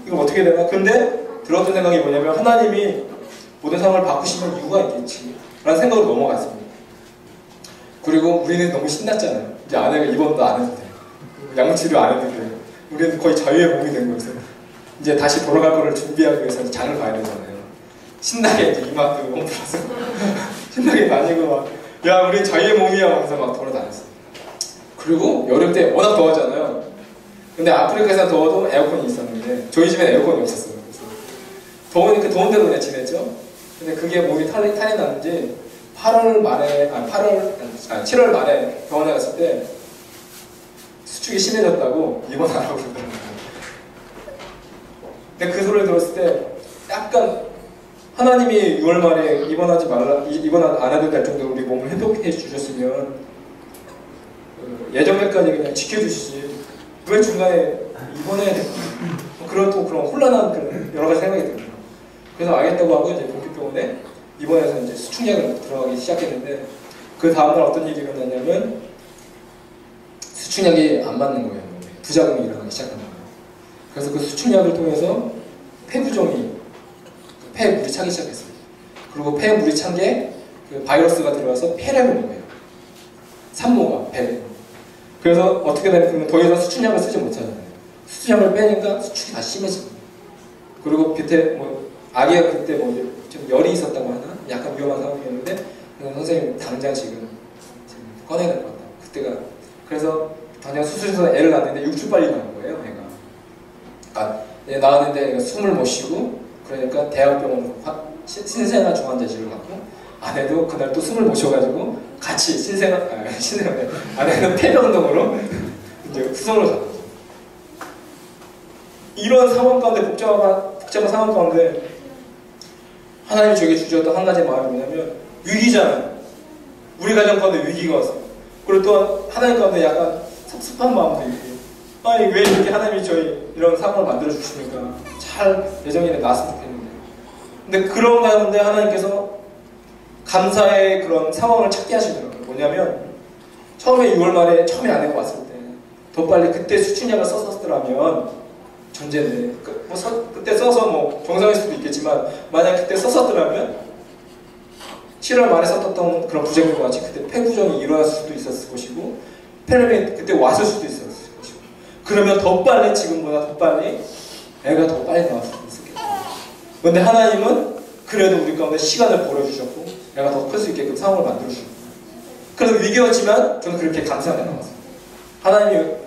이거 어떻게 되나? 근데 들었던 생각이 뭐냐면 하나님이 모든 상황을 바꾸시는 이유가 있겠지 라는 생각으로 넘어갔습니다. 그리고 우리는 너무 신났잖아요. 이제 아내가 입원도 안 해도 돼. 양치료 안 해도 돼. 우리는 거의 자유의 몸이 된 거였어요. 이제 다시 돌아갈 거를 준비하기 위해서 장을 봐야 되잖아요. 신나게 이제 이마트 홈플러스 신나게 다니고 막 야 우린 자유의 몸이야 하면서 막 돌아다녔어요. 그리고 여름 때 워낙 더웠잖아요. 근데 아프리카에서 더워도 에어컨이 있었는데 저희 집엔 에어컨이 없었어요. 그래서 더우니까 더운 데로 그냥 지냈죠. 근데 그게 몸이 탈이 났는지 7월 말에 병원에 갔을 때 수축이 심해졌다고 입원하라고 그러더라고요. 근데 그 소리를 들었을 때 약간 하나님이 6월 말에 입원 안 해도 될 정도로 우리 몸을 회복해 주셨으면 예정일까지 그냥 지켜주시지 왜 중간에 입원해야 될까? 그런 혼란한 그런 여러 가지 생각이 들어요. 그래서 알겠다고 하고 이제 동피병원에 입원해서 이제 수축약을 들어가기 시작했는데 그 다음날 어떤 일이 일어났냐면 수축약이 안 맞는 거예요. 부작용이 일어나기 시작한 거예요. 그래서 그 수축약을 통해서 폐부종이 폐에 물이 차기 시작했어요. 그리고 폐에 물이 찬 게 그 바이러스가 들어와서 폐를 온 거예요. 산모가 폐를. 그래서 어떻게 되냐면 더 이상 수축약을 쓰지 못하잖아요. 수축약을 빼니까 수축이 다 심해집니다. 그리고 그때 아기가 그때 좀 열이 있었다고 하나? 약간 위험한 상황이었는데 선생님 당장 지금 꺼내야 될 것 같다. 그때가 그래서 당장 수술해서 애를 낳았는데 6주 빨리 나온 거예요. 애가 나왔는데 숨을 못 쉬고 그러니까 대학병원으로 신생아 중환자실을 갔고 아내도 그날 또 숨을 못 쉬어가지고 같이 아내는 폐병동으로 이제 후송을 갔죠. 이런 상황 가운데 복잡한 상황 가운데 하나님이 저에게 주셨던 한 가지 마음이 뭐냐면 위기잖아요. 우리 가정 가운데 위기가 왔어요. 그리고 또 하나님 가운데 약간 섭섭한 마음도 있고 왜 이렇게 하나님이 저희 이런 상황을 만들어 주시니까 잘 예정일에 나왔으면 좋겠는데 근데 그런 가운데 하나님께서 감사의 그런 상황을 찾게 하시더라고요. 뭐냐면 처음에 6월 말에 처음에 아내가 왔을 때 더 빨리 그때 수축약을 썼었더라면 전제인데 그때 써서 정상일 수도 있겠지만 만약 그때 썼었더라면 7월 말에 썼던 그런 부작용과 같이 그때 폐부종이 일어났을 수도 있었을 것이고 폐렴이 그때 왔을 수도 있었을 것이고 그러면 더 빨리 지금보다 더 빨리 애가 더 빨리 나왔을 수도 있었겠다. 그런데 하나님은 그래도 우리 가운데 시간을 벌어주셨고 애가 더 클 수 있게끔 상황을 만들어주셨고 그래서 위기였지만 저는 그렇게 감사하게 나왔어요.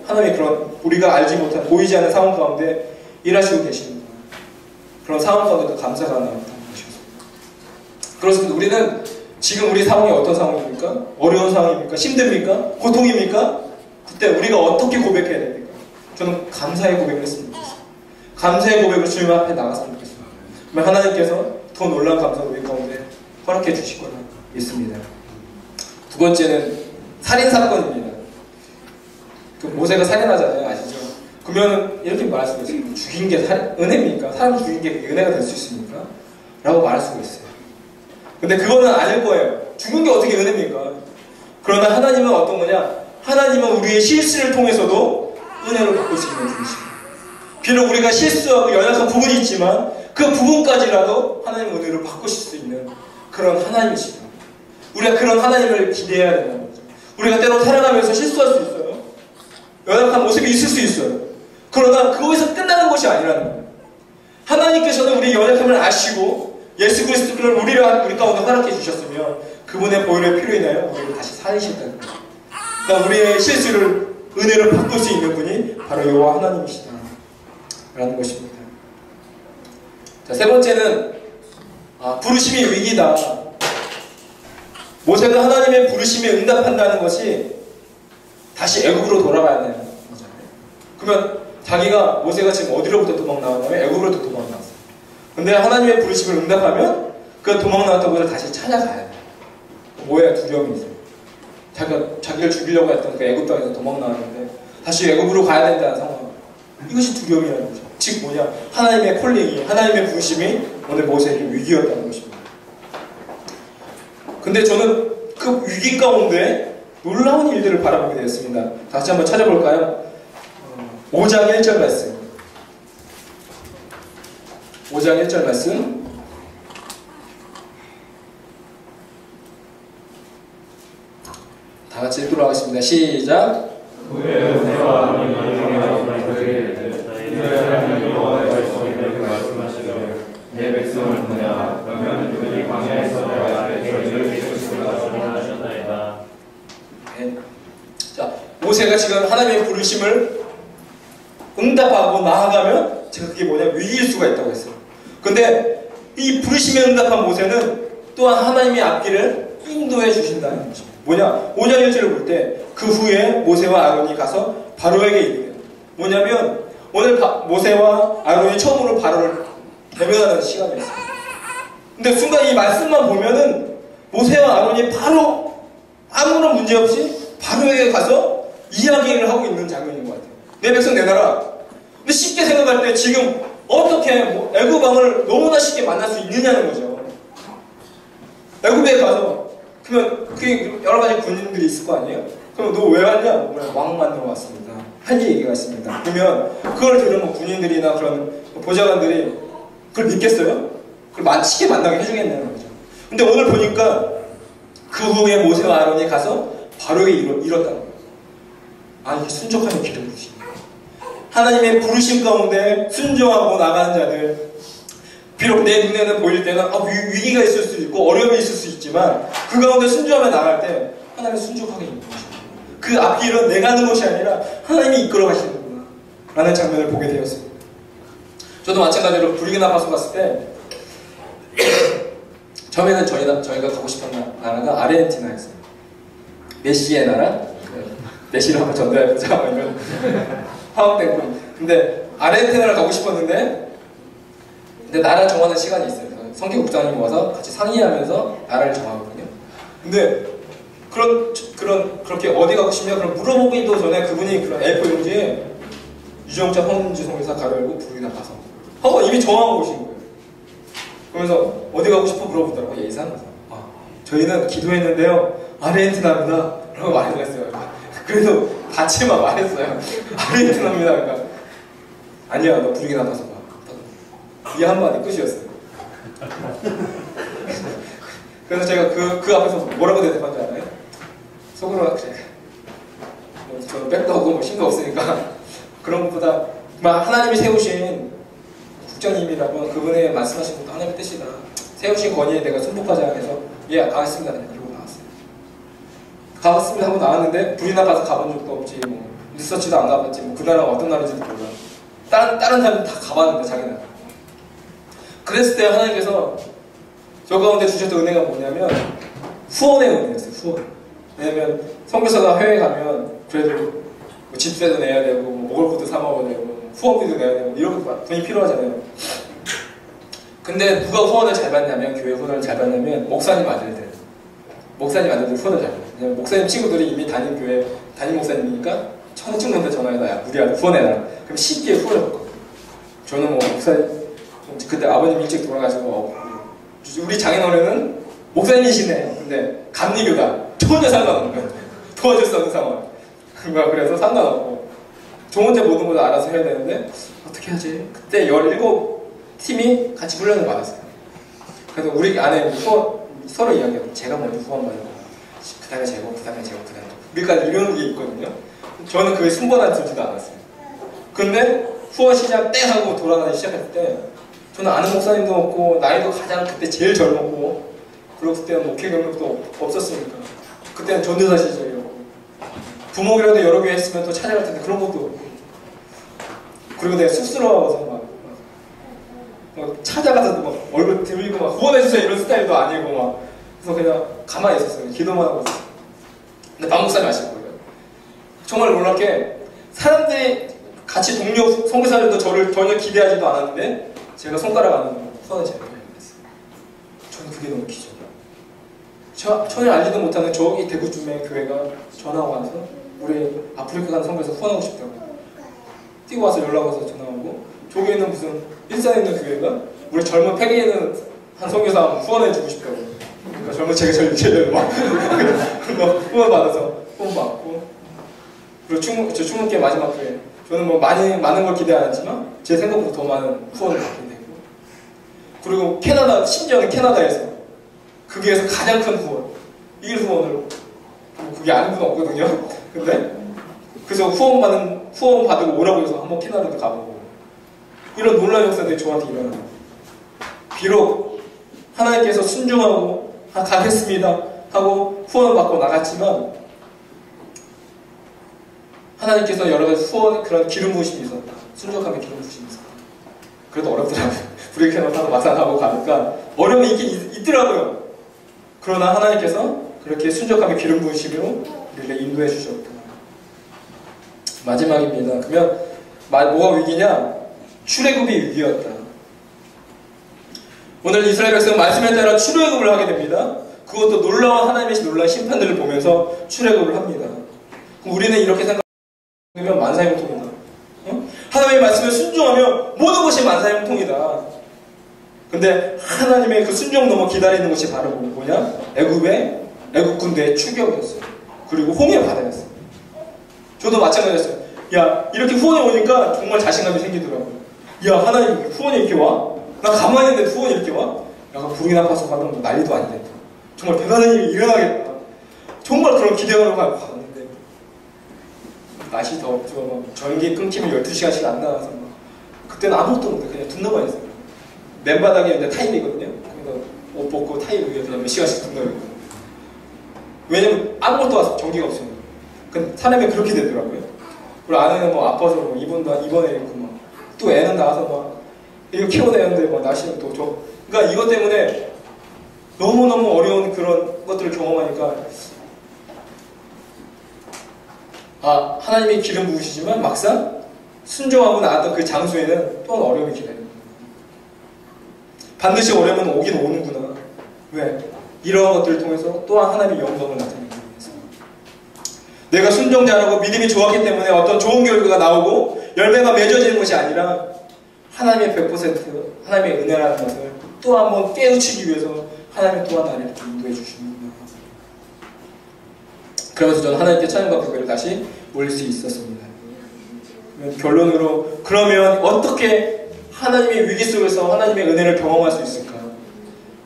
하나님이 그런 우리가 알지 못한 보이지 않는 상황 가운데 일하시고 계십니다. 그런 상황 가운데도 감사가 나왔다는 것이었습니다. 그렇습니다. 우리는 지금 우리 상황이 어떤 상황입니까? 어려운 상황입니까? 힘듭니까? 고통입니까? 그때 우리가 어떻게 고백해야 됩니까? 저는 감사의 고백을 했으면 좋겠습니다. 감사의 고백을 주님 앞에 나갔으면 좋겠습니다. 그러면 하나님께서 더 놀라운 감사를 우리 가운데 허락해 주실 거라 믿습니다. 두 번째는 살인사건입니다. 모세가 살인하잖아요. 아시죠? 그러면 이렇게 말할 수가 있어요. 죽인 게 은혜입니까? 사람 죽인 게 은혜가 될 수 있습니까? 라고 말할 수가 있어요. 근데 그거는 아닐 거예요. 죽은 게 어떻게 은혜입니까? 그러나 하나님은 어떤 거냐? 하나님은 우리의 실수를 통해서도 은혜를 받을 수 있는 분이십니다. 비록 우리가 실수하고 연약한 부분이 있지만 그 부분까지라도 하나님의 은혜를 바꾸실 수 있는 그런 하나님이십니다. 우리가 그런 하나님을 기대해야 된다는 거죠. 우리가 때로 살아가면서 실수할 수 있어요. 연약한 모습이 있을 수 있어요. 그러나 거기서 끝나는 것이 아니라는 거예요. 하나님께서는 우리의 연약함을 아시고 예수 그리스도를 우리 가운데 허락해 주셨으면 그분의 보혈의 피로 인하여 우리를 다시 살리셨다는 거예요. 그러니까 우리의 실수를 은혜를 바꿀 수 있는 분이 바로 여호와 하나님이시다 라는 것입니다. 자, 세 번째는 부르심이 위기다. 모세가 하나님의 부르심에 응답한다는 것이 다시 애굽으로 돌아가야 되는 거잖아요. 그러면 자기가 모세가 지금 어디로부터 도망 나왔냐면 애굽으로부터 도망 나왔어요. 근데 하나님의 부르심을 응답하면 그 도망 나왔던 곳을 다시 찾아가야 돼요. 뭐야? 두려움이 있어요. 자기를 죽이려고 했던 그 애굽 땅에서 도망 나왔는데 다시 애굽으로 가야 된다는 상황. 이것이 두려움이라는 거죠. 즉 뭐냐? 하나님의 콜링이, 하나님의 부르심이 오늘 모세에게 위기였다는 것입니다. 근데 저는 그 위기 가운데 놀라운 일들을 바라보게 되었습니다. 다시 한번 찾아볼까요? 5장 1절 말씀. 5장 1절 말씀. 다 같이 읽도록 하겠습니다. 시작. 내 백성을 보냐 그러면 그들이 광야에서 내가 너희를 하셨나이다. 자, 모세가 지금 하나님의 부르심을 응답하고 나아가면 제가 그게 뭐냐? 위기일 수가 있다고 했어요. 근데 이 부르심에 응답한 모세는 또한 하나님의 앞길을 인도해 주신다는 것입니다. 뭐냐? 5장 1절을 볼 때 그 후에 모세와 아론이 가서 바로에게 이르되 뭐냐면 오늘 모세와 아론이 처음으로 바로를 대면하는 시간이었어요. 근데 순간 이 말씀만 보면은 모세와 아론이 바로 아무런 문제 없이 바로에게 가서 이야기를 하고 있는 장면인 것 같아요. 내 백성 내놔라. 근데 쉽게 생각할 때 지금 어떻게 애굽 왕을 너무나 쉽게 만날 수 있느냐는 거죠. 애굽에 가서 그러면 그게 여러 가지 군인들이 있을 거 아니에요? 그럼 너 왜 왔냐? 왕 만나러 왔습니다. 한 얘기가 있습니다. 그러면 그걸 들은 군인들이나 그런 보좌관들이 그걸 믿겠어요? 그걸 쉽게 만나게 해주겠냐는 거죠. 근데 오늘 보니까 그 후에 모세와 아론이 가서 바로에게 이뤘다는 거예요. 이게 순종하는 길을 부르십니다. 하나님의 부르심 가운데 순종하고 나가는 자들, 비록 내 눈에는 보일 때는 위기가 있을 수 있고 어려움이 있을 수 있지만 그 가운데 순종하며 나갈 때 하나님의 순종하게 있는 것입니다. 그 앞길은 내가 하는 것이 아니라 하나님이 이끌어 가시는구나 라는 장면을 보게 되었습니다. 저도 마찬가지로 부르기나파소 갔을 때 처음에는 저희가 가고 싶었던 나라가 아르헨티나였어요. 메시의 나라? 메시를 한번 전달해보자 이런 화학된 분. 근데 아르헨티나를 가고 싶었는데 근데 나라 정하는 시간이 있어요. 선교국장님이 와서 같이 상의하면서 나라를 정하거든요. 근데 그렇게 어디 가고 싶냐? 그럼 물어보기도 전에 그분이 그런 A4 용지에 유정자 헌지 성회사 가려고 부르기나파소 이미 정하고 오신 거예요. 그러면서 어디 가고 싶어 물어보더라고요. 예의상에서. 저희는 기도했는데요. 아르헨티나입니다. 라고 말을 했어요. 그래도 같이 막 말했어요. 아르헨티나입니다. 그러니까 아니야, 너 부르기나파소 가. 이 한마디 끝이었어요. 그래서 제가 그 앞에서 뭐라고 대답한 줄 알아요? 속으로 그래. 저는 백도 없고 신도 없으니까 그런 것보다 하나님이 세우신 국장님이라면 그분의 말씀하신 것도 하나님의 뜻이다. 세우신 권위에 내가 순복하자 해서 가겠습니다. 그러고 나왔어요. 가봤습니다 하고 나왔는데 부르기나파소 가본 적도 없지, 리서치도 안 가봤지, 그 나라가 어떤 나라인지도 몰라. 다른 사람들 다 가봤는데 자기는. 그랬을 때 하나님께서 저 가운데 주셨던 은혜가 뭐냐면 후원의 은혜였어요. 후원. 왜냐면 선교사가 해외에 가면 그래도 집세도 내야 되고 먹을 것도 사 먹어야 되고 후원비도 내야 되고 이런 돈이 필요하잖아요. 근데 누가 후원을 잘 받냐면, 교회 후원을 잘 받냐면 목사님 아들들 후원을 잘 받아요. 왜냐면 목사님 친구들이 이미 담임 목사님이니까 친구한테 전화해서 야 우리 아들 후원해라. 그럼 쉽게 후원을 받거든요. 저는 목사님 그때 아버님 일찍 돌아가시고 우리 장인어른은 목사님이시네. 근데 감리교다. 전혀 상관없는 거예요. 도와줄 수 없는 상황. 그래서 상관없고 저 혼자 모든 걸 알아서 해야 되는데 어떻게 하지? 그때 17팀이 같이 훈련을 받았어요. 그래서 우리 안에 서로 이야기하고 제가 먼저 후원 받고 그 다음에 제고, 그 다음에 제고, 그 다음에 우리까지 이런 게 있거든요. 저는 그게 순번한 들지도 않았어요. 근데 후원 시작 땡 하고 돌아다니기 시작했을 때 저는 아는 목사님도 없고 나이도 가장 그때 제일 젊었고 그리고 그때는 목회 경력도 없었으니까 그때는 전도사 시절이었고 부목이라도 여러 개 했으면 또 찾아갈 텐데 그런 것도 없고 그리고 내가 쑥스러워서 막 찾아가서 막 얼굴 들이고 막 후원해주세요 이런 스타일도 아니고 막 그래서 그냥 가만히 있었어요. 기도만 하고 있었어요. 근데 박 목사님 아실 거예요. 정말 놀랍게 사람들이 같이 동료 선교사들도 저를 전혀 기대하지도 않았는데 제가 손가락 안으로 후원을 제가 했어요. 저는 그게 너무 기적이에요. 전혀 알지도 못하는 저기 대구쯤에 교회가 전화가 와서 우리 아프리카 가는 선교사 후원하고 싶다고 뛰고 와서 연락 와서 전화하고 저기 있는 무슨 일산에 있는 교회가 우리 젊은 패기에 있는 한 선교사 후원해주고 싶다고 그러니까 젊은 제가 제일 막 후원 받아서 후원 받고 그리고 저 충무교회 마지막 교회 저는 뭐 많은 걸 기대 안 했지만 제 생각보다 더 많은 후원을 받게 되고 그리고 캐나다 심지어는 캐나다에서 그 교회에서 가장 큰 후원 1 후원으로 그게 아닌 분 없거든요. 근데 그래서 후원 받으고 오라고 해서 한번 캐나다도 가보고 이런 놀라운 역사들이 저한테 일어나요. 비록 하나님께서 순종하고 가겠습니다 하고 후원 받고 나갔지만 하나님께서 여러 가지 후원 그런 기름 부으심이 있었다. 순종함의 기름 부으심이 있었다. 그래도 어렵더라고요. 브레이크너타도 막상 가고 가니까 어려움이 있긴 있더라고요. 그러나 하나님께서 그렇게 순종함의 기름 부으심으로 우리를 인도해 주셨다. 마지막입니다. 그러면 뭐가 위기냐? 출애굽이 위기였다. 오늘 이스라엘 백성은 말씀에 따라 출애굽을 하게 됩니다. 그것도 놀라운 하나님의 놀라운 심판들을 보면서 출애굽을 합니다. 그럼 우리는 이렇게 생각하면 만사형통이다. 하나님의 말씀에 순종하면 모든 것이 만사형통이다. 근데 하나님의 그 순종 넘어 기다리는 것이 바로 뭐냐? 애굽 군대의 추격이었어요. 그리고 홍해 바다였어요. 저도 마찬가지였어요. 야, 이렇게 후원이 오니까 정말 자신감이 생기더라고요. 야, 하나님 후원이 이렇게 와? 나 가만히 있는데 후원이 이렇게 와? 약간 부르기나파소 가면 뭐 난리도 아니겠다. 정말 대단한 일이 일어나겠다. 정말 그런 기대감을 가지고 갔는데 날씨 덥죠. 막 전기 끊기면 12시간씩 안 나와서 막 그때는 아무것도 못해. 그냥 둔너만 있어요. 맨바닥에 있는데 타일이거든요. 거기서 옷 벗고 타일 위에 그냥 몇 시간씩 둔너고 있고. 왜냐면 아무것도 와서 전기가 없으니까. 근데 사람이 그렇게 되더라고요. 그리고 아내는 뭐 아파서 뭐 입원해 있고 막 또 애는 나와서 막 이거 키워내는데 막 날씨는 또 저. 그러니까 이것 때문에 너무너무 어려운 그런 것들을 경험하니까 하나님이 기름 부으시지만 막상 순종하고 나왔던 그 장소에는 또한 어려움이 기다립니다. 반드시 어려움은 오긴 오는구나. 왜? 이런 것들을 통해서 또한 하나님의 영광을 나타내기 위해서. 내가 순종자라고 믿음이 좋았기 때문에 어떤 좋은 결과가 나오고 열매가 맺어지는 것이 아니라 하나님의 100% 하나님의 은혜라는 것을 또 한 번 깨우치기 위해서 하나님이 또한 나를 이렇게 인도해 주시는구나. 그러면서 저는 하나님께 찬양과 고백을 다시 올릴 수 있었습니다. 결론으로 그러면 어떻게 하나님의 위기 속에서 하나님의 은혜를 경험할 수 있을까?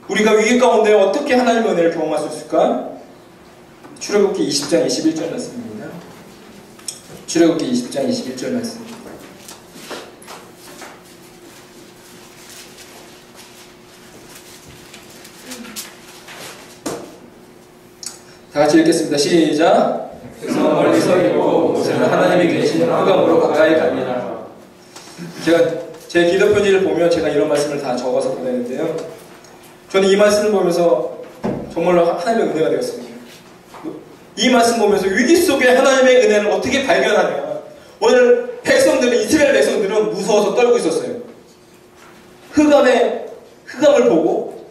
우리가 위기 가운데 어떻게 하나님의 은혜를 경험할 수 있을까? 출애굽기 20장 21절 말씀입니다. 출애굽기 20장 21절 말씀. 다 같이 읽겠습니다. 시작. 그래서 멀리서 있고 모세는 하나님이 계신 흑암으로 가까이 가니라. 제가 제 기도 편지를 보면 제가 이런 말씀을 다 적어서 보내는데요. 저는 이 말씀을 보면서 정말로 하나님의 은혜가 되었습니다. 이 말씀 보면서 위기 속에 하나님의 은혜를 어떻게 발견하냐. 오늘 이스라엘 백성들은 무서워서 떨고 있었어요. 흑암을 보고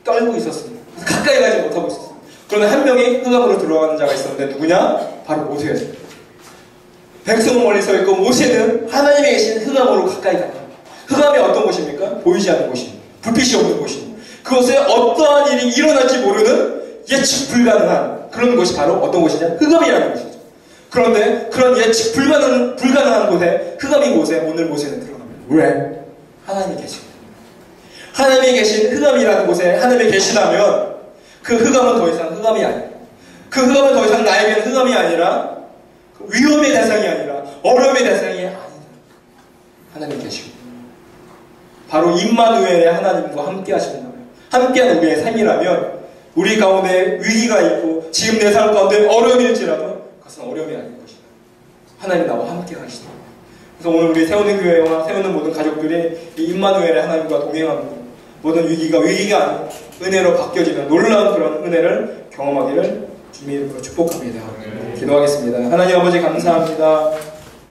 떨고 있었습니다. 가까이 가지 못하고 있었어요. 그런데 한 명이 흑암으로 들어가는 자가 있었는데 누구냐? 바로 모세였어요. 백성은 멀리 서 있고 모세는 하나님이 계신 흑암으로 가까이 갔다. 흑암이 어떤 곳입니까? 보이지 않는 곳입니다. 불빛이 없는 곳입니다. 그곳에 어떠한 일이 일어날지 모르는 예측 불가능한 그런 곳이 바로 어떤 곳이냐? 흑암이라는 곳이죠. 그런데 그런 예측 불가능한 곳에, 흑암인 곳에 오늘 모세는 들어갑니다. 왜? 하나님이 계십니다. 하나님이 계신 흑암이라는 곳에 하나님이 계시다면 그 흑암은 더 이상 흑암이 아니에요. 그 흑암은 더 이상 나에게는 흑암이 아니라 위험의 대상이 아니라 어려움의 대상이 아니다. 하나님이 계시고 바로 임마누엘의 하나님과 함께 하신다면, 함께하는 우리의 삶이라면 우리 가운데 위기가 있고 지금 내 삶 가운데 어려움일지라도 그것은 어려움이 아닐 것이다. 하나님 나와 함께 하시다. 그래서 오늘 우리 세우는 교회와 세우는 모든 가족들이 이 임마누엘의 하나님과 동행하고 모든 위기가 아니고 은혜로 바뀌어지는 놀라운 그런 은혜를 경험하기를 주님의 이름으로 축복합니다. 기도하겠습니다. 하나님 아버지 감사합니다.